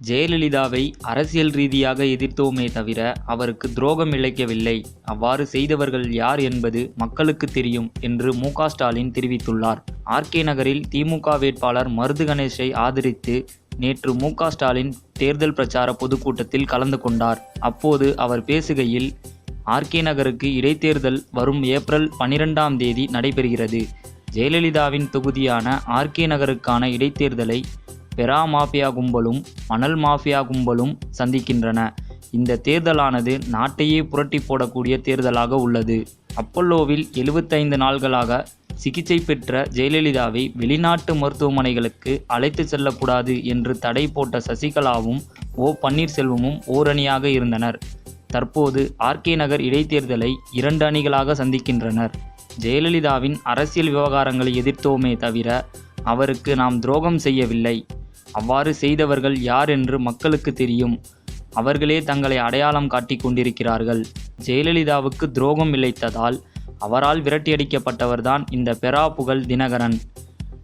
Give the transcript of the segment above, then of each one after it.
ஜெயலலிதாவை அரசியல் ரீதியாக எதிர்த்தோமே தவிர அவருக்கு துரோகம் இழைக்கவில்லை. அவ்வாறு செய்தவர்கள் யார் என்பது மக்களுக்கு தெரியும் என்று மு.க.ஸ்டாலின் தெரிவித்துள்ளார். ஆர்.கே. நகரில் திமுக வேட்பாளர் மருது கணேஷை ஆதரித்து நேற்று மு.க.ஸ்டாலின் தேர்தல் பிரச்சார பொதுக்கூட்டத்தில் கலந்து கொண்டார். அப்போது அவர் பேசுகையில், ஆர்.கே. நகருக்கு இடைத்தேர்தல் வரும் ஏப்ரல் 12ஆம் தேதி நடைபெறுகிறது. ஜெயலலிதாவின் தொகுதியான ஆர்.கே. நகருக்கான இடைத்தேர்தலை பெரா மாஃபியா கும்பலும் மணல் மாஃபியா கும்பலும் சந்திக்கின்றன. இந்த தேர்தலானது நாட்டையே புரட்டி போடக்கூடிய தேர்தலாக உள்ளது. அப்பல்லோவில் 75 நாள்களாக சிகிச்சை பெற்ற ஜெயலலிதாவை வெளிநாட்டு மருத்துவமனைகளுக்கு அழைத்து செல்லக்கூடாது என்று தடை போட்ட சசிகலாவும் ஓ. பன்னீர்செல்வமும் ஓரணியாக இருந்தனர். தற்போது ஆர்.கே. நகர் இடைத்தேர்தலை 2 அணிகளாக சந்திக்கின்றனர். ஜெயலலிதாவின் அரசியல் விவகாரங்களை எதிர்த்தோமே தவிர அவருக்கு நாம் துரோகம் செய்யவில்லை. அவ்வாறு செய்தவர்கள் யார் என்று மக்களுக்கு தெரியும். அவர்களே தங்களை அடையாளம் காட்டிக் கொண்டிருக்கிறார்கள். ஜெயலலிதாவுக்கு துரோகம் இழைத்ததால் அவரால் விரட்டியடிக்கப்பட்டவர்தான் இந்த பெரா புகழ் தினகரன்.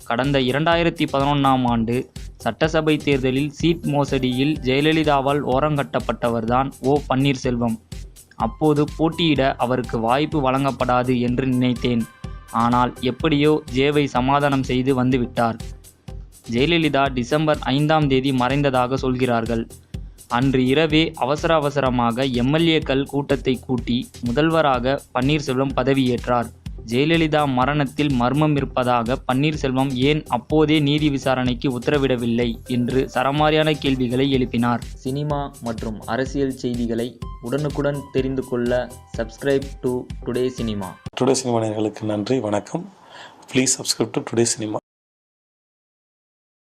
கடந்த 2011ஆம் ஆண்டு சட்டசபை தேர்தலில் சீட் மோசடியில் ஜெயலலிதாவால் ஓரங்கட்டப்பட்டவர்தான் ஓ. பன்னீர்செல்வம். அப்போது போட்டியிட அவருக்கு வாய்ப்பு வழங்கப்படாது என்று நினைத்தேன். ஆனால் எப்படியோ ஜேவை சமாதானம் செய்து வந்துவிட்டார். ஜெயலலிதா டிசம்பர் 5ஆம் தேதி மறைந்ததாக சொல்கிறார்கள். அன்று இரவே அவசரமாக எம்.எல்.ஏக்கள் கூட்டத்தை கூட்டி முதல்வராக பன்னீர்செல்வம் பதவியேற்றார். ஜெயலலிதா மரணத்தில் மர்மம் இருப்பதாக பன்னீர்செல்வம் ஏன் அப்போதே நீதி விசாரணைக்கு உத்தரவிடவில்லை என்று சரமாரியான கேள்விகளை எழுப்பினார். சினிமா மற்றும் அரசியல் செய்திகளை உடனுக்குடன் தெரிந்து கொள்ள subscribe to today cinema. Today cinema நேயர்களுக்கு நன்றி, வணக்கம். Please subscribe to today cinema.